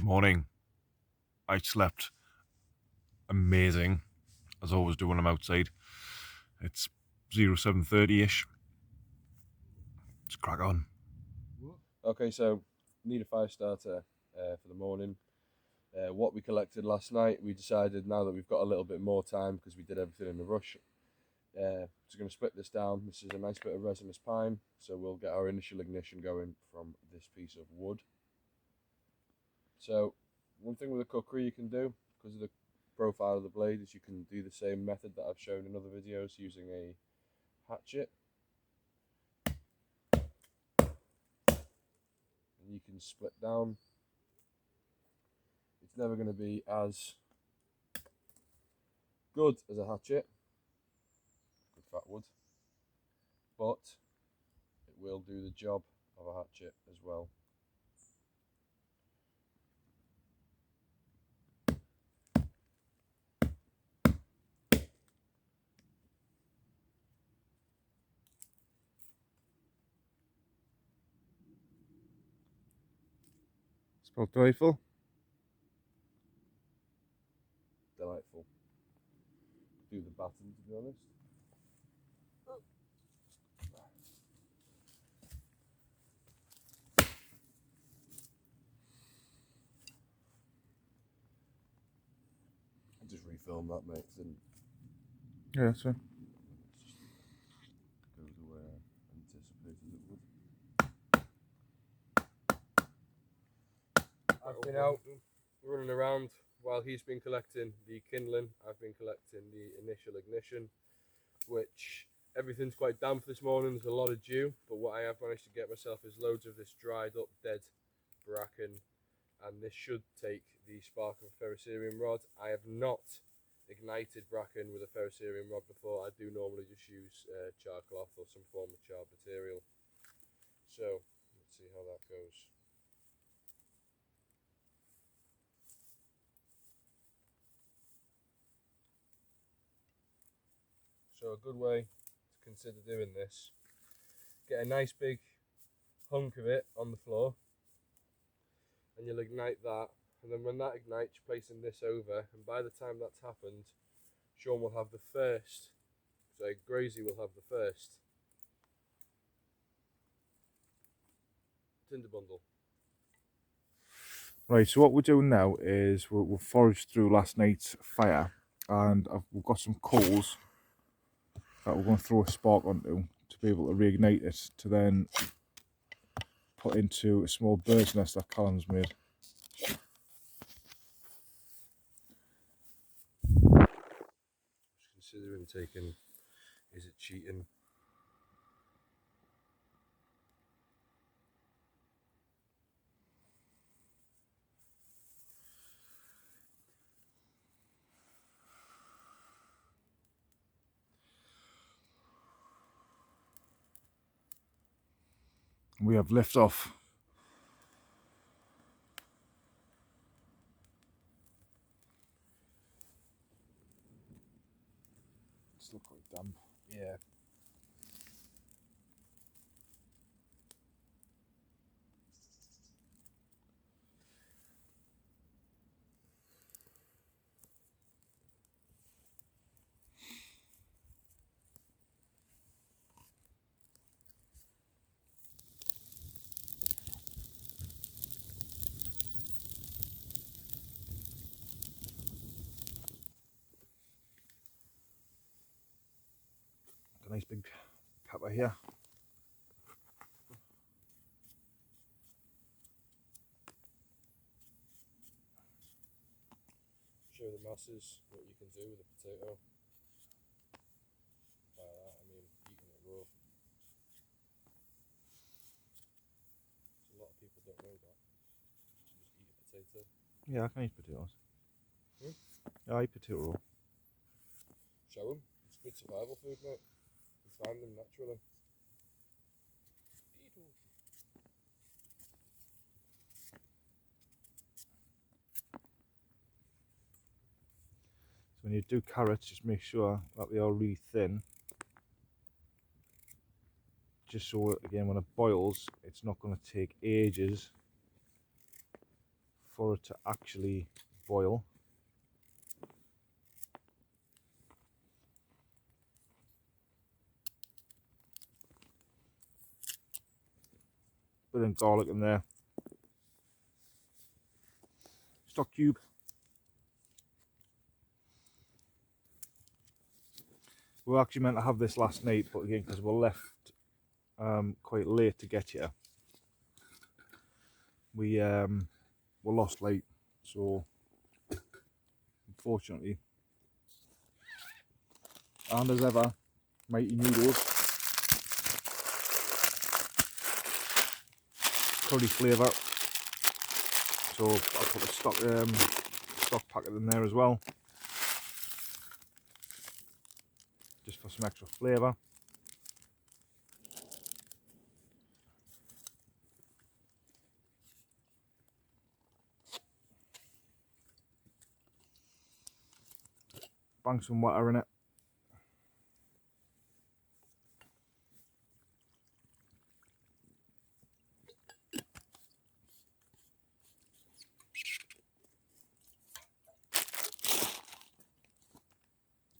morning. I slept amazing, as I always do when I'm outside. It's 07:30ish. Just crack on. Okay, so need a fire starter for the morning. What we collected last night, we decided now that we've got a little bit more time because we did everything in a rush. So going to split this down. This is a nice bit of resinous pine, so we'll get our initial ignition going from this piece of wood. So one thing with a cookery you can do, because of the profile of the blade, is you can do the same method that I've shown in other videos using a hatchet. And you can split down. It's never going to be as good as a hatchet, good fat wood, but it will do the job of a hatchet as well. Spelled delightful. Delightful. Do the batten, to be honest. Just refilm that, mate. Didn't Yeah, that's right. go the way I anticipated it would. I've been out running around while he's been collecting the kindling. I've been collecting the initial ignition, which everything's quite damp this morning. There's a lot of dew, but what I have managed to get myself is loads of this dried up dead bracken, and this should take the spark of a ferrocerium rod. I have not ignited bracken with a ferrocerium rod before. I do normally just use char cloth or some form of charred material. So let's see how that goes. So a good way to consider doing this, get a nice big hunk of it on the floor, and you'll ignite that, and then when that ignites, you're placing this over, and by the time that's happened, Sean will have the first, so Grayzy will have the first tinder bundle. Right, so what we're doing now is we'll forage through last night's fire, and we've got some coals that we're going to throw a spark onto to be able to reignite it, to then put into a small bird's nest that Callum's made. Just considering taking, is it cheating? We have lift off. Still quite damp. Yeah. A nice big pepper here. Show the masses what you can do with a potato. By that, I mean eating it raw. So a lot of people don't know that. You just eat a potato. Yeah, I can eat potatoes. Hmm? Yeah, I eat potato roll. Show them. It's good survival food, mate. You find them naturally. So when you do carrots, just make sure that they are really thin. Just so, again, when it boils, it's not going to take ages for it to actually boil. Bit of garlic in there. Stock cube. We were actually meant to have this last night, but again, because we're left quite late to get here, we were lost late, so unfortunately. And as ever, mighty noodles, curry flavour. So I'll put the stock packet in there as well, just for some extra flavour. Bang some water in it.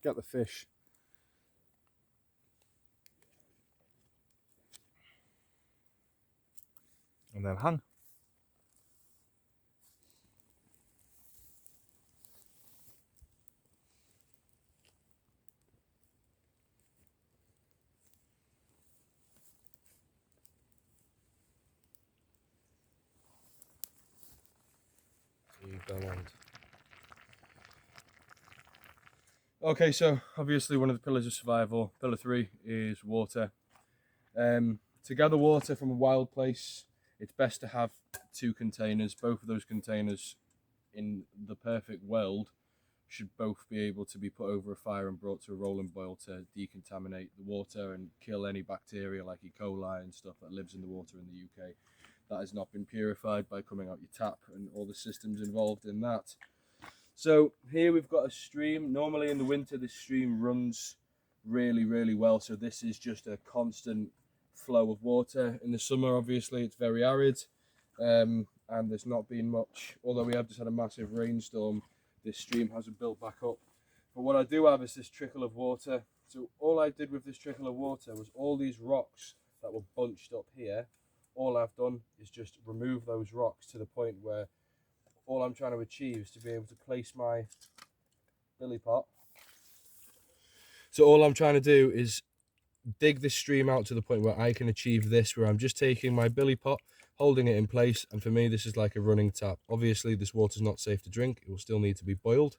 Get the fish. And then hang. Okay, so obviously one of the pillars of survival, pillar 3, is water. To gather water from a wild place, it's best to have 2 containers. Both of those containers, in the perfect world, should both be able to be put over a fire and brought to a rolling boil to decontaminate the water and kill any bacteria like E. coli and stuff that lives in the water in the UK that has not been purified by coming out your tap and all the systems involved in that. So here we've got a stream. Normally in the winter this stream runs really well, so this is just a constant flow of water. In the summer obviously it's very arid, and there's not been much, although we have just had a massive rainstorm. This stream hasn't built back up. But what I do have is this trickle of water. So all I did with this trickle of water was all these rocks that were bunched up here, all I've done is just remove those rocks to the point where all I'm trying to achieve is to be able to place my billy pot. So all I'm trying to do is dig this stream out to the point where I can achieve this, where I'm just taking my billy pot, holding it in place, and for me this is like a running tap. Obviously this water is not safe to drink, it will still need to be boiled.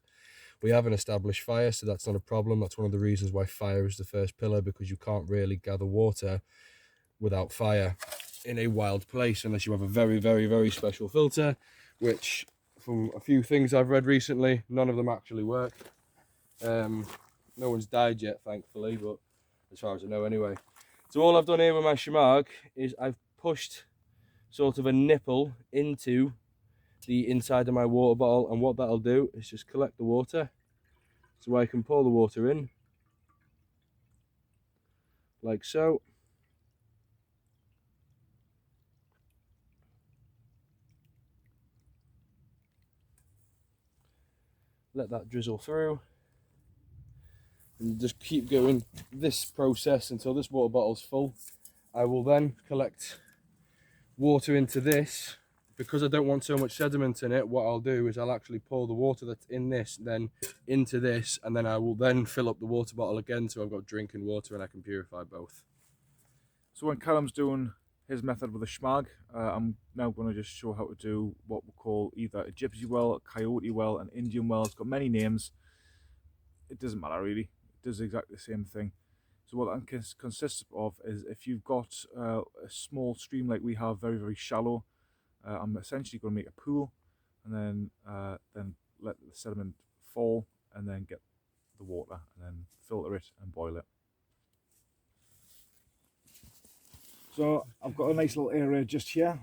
We have an established fire, so that's not a problem. That's one of the reasons why fire is the first pillar, because you can't really gather water without fire in a wild place unless you have a very special filter, which from a few things I've read recently, none of them actually work. No one's died yet, thankfully, but as far as I know anyway. So all I've done here with my shemag is I've pushed sort of a nipple into the inside of my water bottle, and what that'll do is just collect the water, so I can pour the water in like so. Let that drizzle through and just keep going this process until this water bottle's full. I will then collect water into this. Because I don't want so much sediment in it, what I'll do is I'll actually pour the water that's in this then into this, and then I will then fill up the water bottle again, so I've got drinking water and I can purify both. So when Callum's doing his method with a shmag, I'm now going to just show how to do what we call either a gypsy well, a coyote well, an Indian well. It's got many names. It doesn't matter really. It does exactly the same thing. So what that consists of is, if you've got a small stream like we have, very shallow, I'm essentially going to make a pool, and then let the sediment fall, and then get the water, and then filter it and boil it. So I've got a nice little area just here,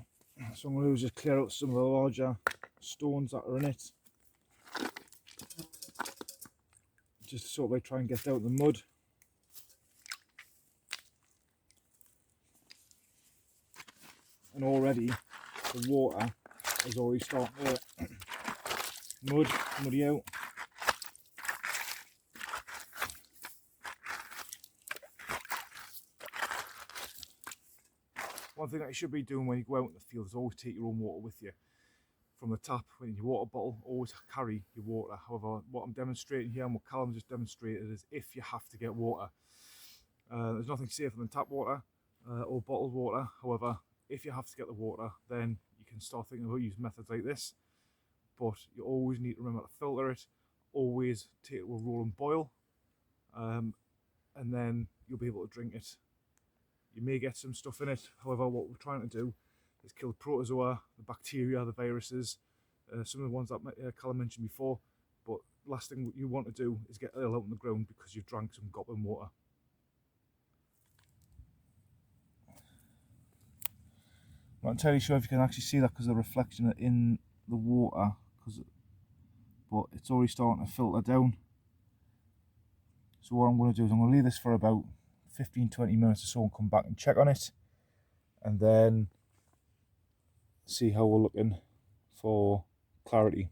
so I'm going to do is just clear out some of the larger stones that are in it, just to sort of like try and get out the mud. And already the water is already starting to muddy out. One thing that you should be doing when you go out in the field is always take your own water with you from the tap. When your water bottle, always carry your water. However, what I'm demonstrating here and what Callum just demonstrated is if you have to get water. There's nothing safer than tap water or bottled water. However, if you have to get the water, then you can start thinking about using methods like this. But you always need to remember to filter it. Always take it with a rolling boil, and then you'll be able to drink it. You may get some stuff in it. However, what we're trying to do is kill the protozoa, the bacteria, the viruses, some of the ones that Callum mentioned before. But last thing you want to do is get ill out on the ground because you've drank some goblin water. I'm not entirely sure if you can actually see that because of the reflection in the water, but it's already starting to filter down. So what I'm going to do is I'm going to leave this for about 15-20 minutes or so and come back and check on it, and then see how we're looking for clarity.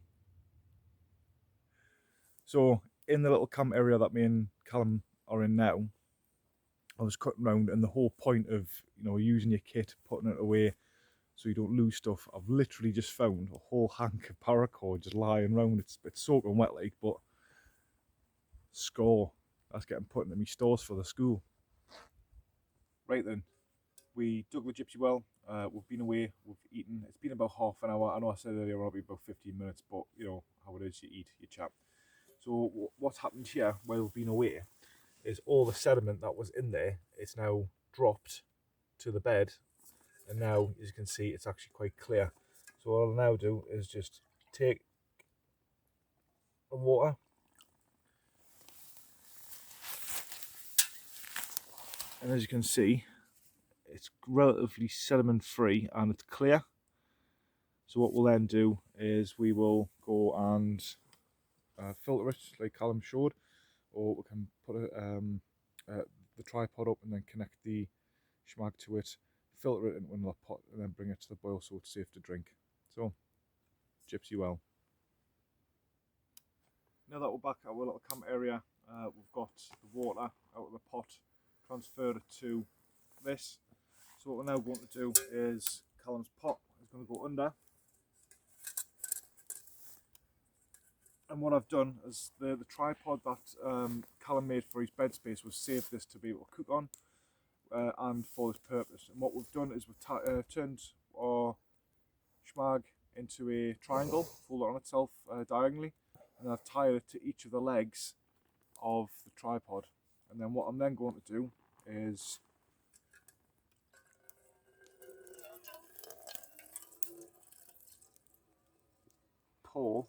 So in the little camp area that me and Callum are in now, I was cutting around, and the whole point of using your kit, putting it away so you don't lose stuff, I've literally just found a whole hank of paracord just lying around. It's soaking wet like, but score, that's getting put into my stores for the school. Right then, we dug the gypsy well, we've been away, we've eaten. It's been about half an hour. I know I said earlier it'll be about 15 minutes, but you know how it is, you eat, you chat. So what's happened here while we've been away is all the sediment that was in there, it's now dropped to the bed, and now, as you can see, it's actually quite clear. So what I'll now do is just take the water, and as you can see, it's relatively sediment free and it's clear. So what we'll then do is we will go and filter it like Callum showed, or we can put the tripod up and then connect the schmag to it, filter it into another pot, and then bring it to the boil so it's safe to drink. So, gypsy well. Now that we're back at our little camp area, we've got the water out of the pot, transferred it to this. So what we're now going to do is Callum's pot is going to go under. And what I've done is the tripod that Callum made for his bed space was saved this to be able to cook on and for this purpose. And what we've done is we've turned our schmag into a triangle, folded on itself diagonally, and I've tied it to each of the legs of the tripod. And then what I'm then going to do is pour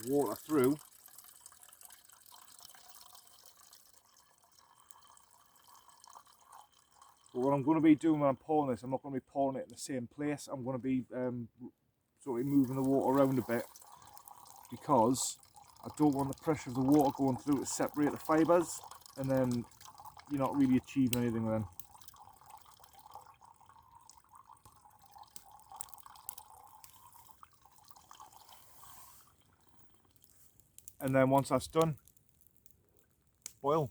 water through but what I'm going to be doing when I'm pouring this, I'm not going to be pouring it in the same place. I'm going to be sort of moving the water around a bit because I don't want the pressure of the water going through to separate the fibres, and then you're not really achieving anything then. And then once that's done, boil.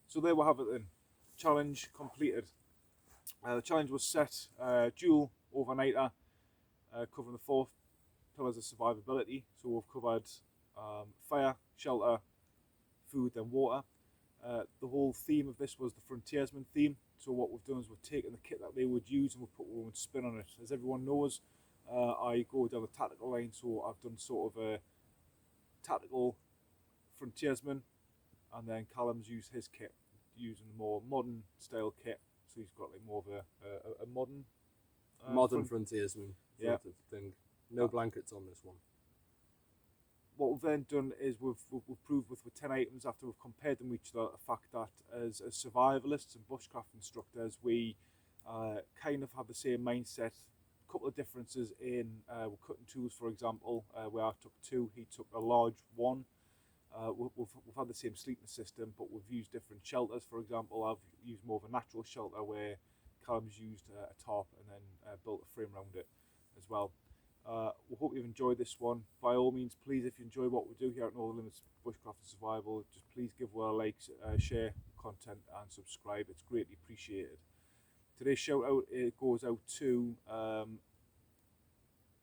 So there we have it then. Challenge completed. The challenge was set dual overnighter, covering the 4 pillars of survivability. So we've covered fire, shelter, food, and water. The whole theme of this was the Frontiersman theme. So what we've done is we've taken the kit that they would use and we've put our own spin on it. As everyone knows, I go down the tactical line, so I've done sort of a tactical Frontiersman, and then Callum's used his kit using a more modern style kit, so he's got like more of a modern Frontiersman yeah. sort of thing. No blankets on this one. What we've then done is we've proved with 10 items after we've compared them with each other the fact that as survivalists and bushcraft instructors, we kind of have the same mindset. A couple of differences in cutting tools, for example, where I took 2, he took a large 1. we've had the same sleeping system, but we've used different shelters. For example, I've used more of a natural shelter where Callum's used a tarp and then built a frame around it as well. We hope you've enjoyed this one. By all means, please, if you enjoy what we do here at Northern Limits Bushcraft and Survival, just please give us a like, share content and subscribe. It's greatly appreciated. Today's shout out goes out to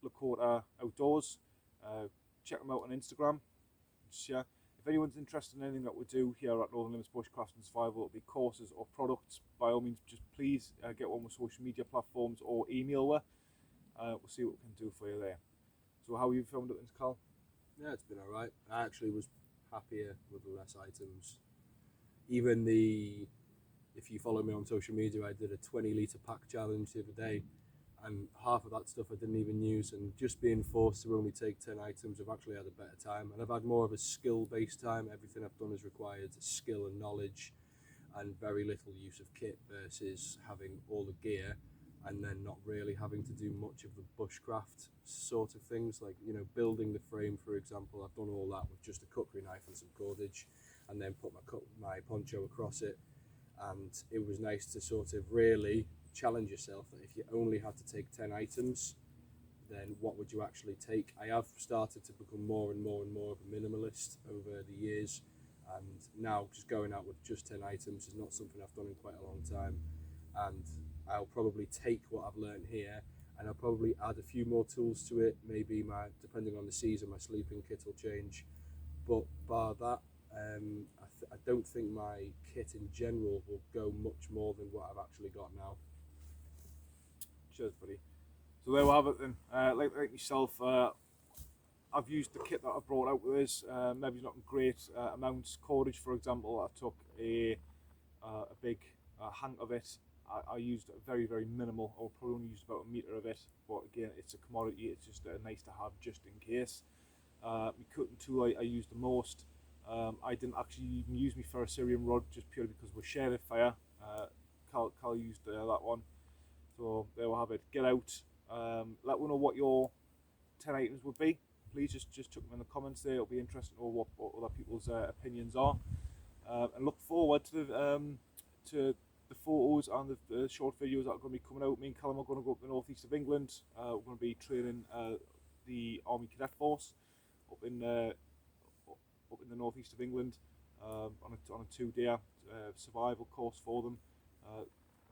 Lakota Outdoors. Check them out on Instagram. Yeah. If anyone's interested in anything that we do here at Northern Limits Bushcraft and Survival, it'll be courses or products, by all means, just please get on with social media platforms or email us. We'll see what we can do for you there. So how you found it, Carl? Yeah, it's been alright. I actually was happier with the less items. Even if you follow me on social media, I did a 20-litre pack challenge the other day, and half of that stuff I didn't even use, and just being forced to only take 10 items, I've actually had a better time, and I've had more of a skill-based time. Everything I've done has required skill and knowledge and very little use of kit versus having all the gear and then not really having to do much of the bushcraft sort of things, like, you know, building the frame, for example. I've done all that with just a cutlery knife and some cordage, and then put my poncho across it, and it was nice to sort of really challenge yourself that if you only had to take 10 items, then what would you actually take? I have started to become more and more of a minimalist over the years, and now just going out with just 10 items is not something I've done in quite a long time, and I'll probably take what I've learned here and I'll probably add a few more tools to it. Maybe depending on the season, my sleeping kit will change, but bar that, I don't think my kit in general will go much more than what I've actually got now. Cheers, buddy. So there we have it then. Like myself, I've used the kit that I've brought out with us. Maybe not in great amounts. Cordage, for example, I took a big hank of it. I used very, very minimal. I'll probably only use about a metre of it, but again, it's a commodity. It's just nice to have just in case. My cutting tool I used the most. I didn't actually even use my ferrocerium rod, just purely because we're sharing fire. Cal used that one. So there we'll have it. Get out. Let me know what your 10 items would be. Please just chuck them in the comments there. It'll be interesting to know what other people's opinions are. And look forward to the photos and the short videos that are going to be coming out. Me and Callum are going to go up the northeast of England. We're going to be training the Army Cadet Force up in the northeast of England on a 2-day survival course for them.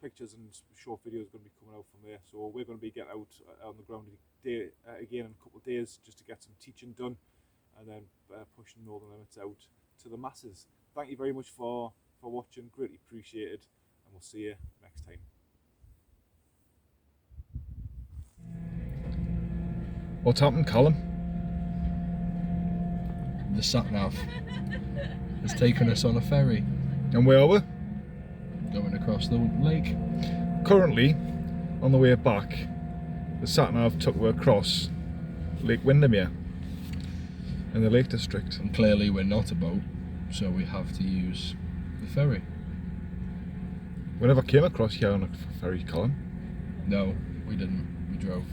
Pictures and short videos are going to be coming out from there. So we're going to be getting out on the ground again in a couple of days just to get some teaching done, and then pushing Northern Limits out to the masses. Thank you very much for watching. Greatly appreciated. And we'll see you next time. What's happened, Callum? The sat-nav has taken us on a ferry. And where are we? Going across the lake. Currently, on the way back, the sat-nav took us across Lake Windermere in the Lake District. And clearly we're not a boat, so we have to use the ferry. We never came across here on a ferry, Colin. No, we didn't. We drove.